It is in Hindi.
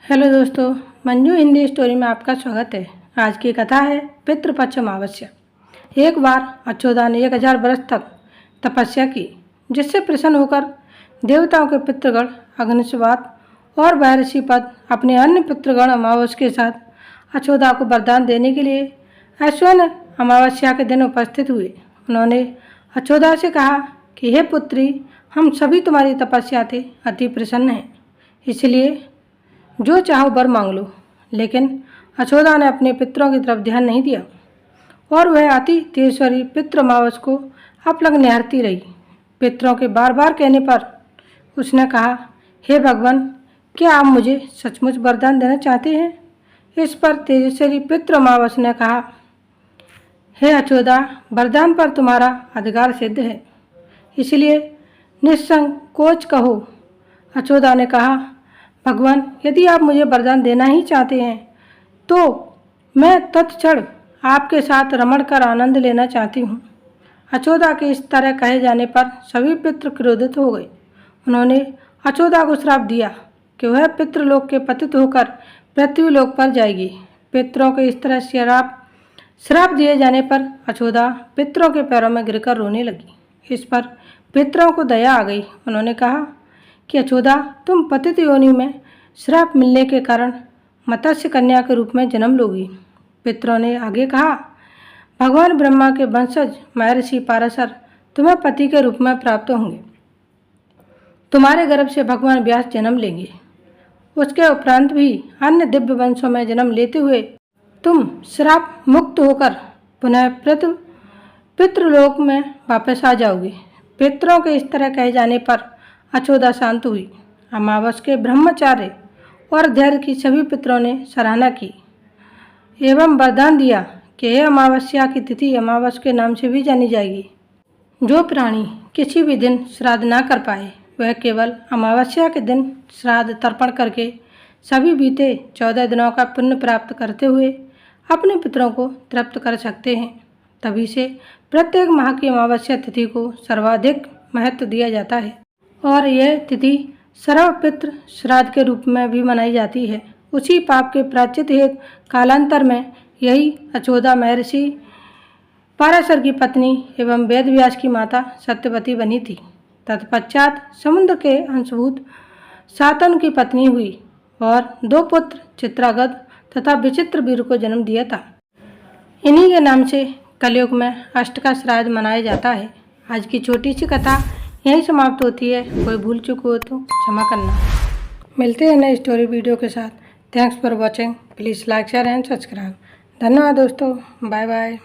हेलो दोस्तों, मंजू हिंदी स्टोरी में आपका स्वागत है। आज की कथा है पितृपक्ष अमावस्या। एक बार अच्युता ने 1000 वर्ष तक तपस्या की, जिससे प्रसन्न होकर देवताओं के पितृगण अग्निस्वात और महर्षि पद अपने अन्य पितृगण अमावस के साथ अच्युता को वरदान देने के लिए ऐश्वर्य अमावस्या के दिन उपस्थित हुए। उन्होंने अच्युता से कहा कि हे पुत्री, हम सभी तुम्हारी तपस्या से अति प्रसन्न हैं, इसलिए जो चाहो वर मांग लो। लेकिन अच्युता ने अपने पितरों की तरफ ध्यान नहीं दिया और वह अति तेजस्वी पितृ अमावस को अपलक निहारती रही। पितरों के बार बार कहने पर उसने कहा, हे भगवान, क्या आप मुझे सचमुच वरदान देना चाहते हैं? इस पर तेजस्वी पितृ अमावस ने कहा, हे अच्युता, वरदान पर तुम्हारा अधिकार सिद्ध है, इसलिए निसंकोच कहो। अच्युता ने कहा, भगवान, यदि आप मुझे वरदान देना ही चाहते हैं तो मैं तत्क्षण आपके साथ रमण कर आनंद लेना चाहती हूँ। अच्युता के इस तरह कहे जाने पर सभी पितृ क्रोधित हो गए। उन्होंने अच्युता को श्राप दिया कि वह पितृलोक के पतित होकर पृथ्वीलोक पर जाएगी। पितरों के इस तरह श्राप दिए जाने पर अच्युता पितरों के पैरों में गिरकर रोने लगी। इस पर पितरों को दया आ गई। उन्होंने कहा कि अच्युता, तुम पतित योनि में श्राप मिलने के कारण मत्स्य कन्या के रूप में जन्म लोगी। पितरों ने आगे कहा, भगवान ब्रह्मा के वंशज महर्षि पाराशर तुम्हें पति के रूप में प्राप्त होंगे। तुम्हारे गर्भ से भगवान व्यास जन्म लेंगे। उसके उपरांत भी अन्य दिव्य वंशों में जन्म लेते हुए तुम श्राप मुक्त होकर पुनः पितृलोक में वापस आ जाओगे। पितरों के इस तरह कहे जाने पर अच्युता शांत हुई। अमावस के ब्रह्मचार्य और धैर्य की सभी पितरों ने सराहना की एवं वरदान दिया कि यह अमावस्या की तिथि अमावस के नाम से भी जानी जाएगी। जो प्राणी किसी भी दिन श्राद्ध न कर पाए, वह केवल अमावस्या के दिन श्राद्ध तर्पण करके सभी बीते 14 दिनों का पुण्य प्राप्त करते हुए अपने पितरों को तृप्त कर सकते हैं। तभी से प्रत्येक माह की अमावस्या तिथि को सर्वाधिक महत्व दिया जाता है और यह तिथि सर्वपितृ श्राद्ध के रूप में भी मनाई जाती है। उसी पाप के प्रायश्चित हेतु कालांतर में यही अच्युता महर्षि पाराशर की पत्नी एवं वेद व्यास की माता सत्यवती बनी थी। तत्पश्चात समुद्र के अंशभूत सातन की पत्नी हुई और 2 पुत्र चित्रागत तथा विचित्र वीर को जन्म दिया था। इन्हीं के नाम से कलयुग में अष्ट का श्राद्ध मनाया जाता है। आज की छोटी सी कथा यहीं समाप्त होती है। कोई भूल चूक हो तो क्षमा करना। मिलते हैं नए स्टोरी वीडियो के साथ। Thanks for watching. Please like, share and subscribe. धन्यवाद दोस्तों। Bye bye.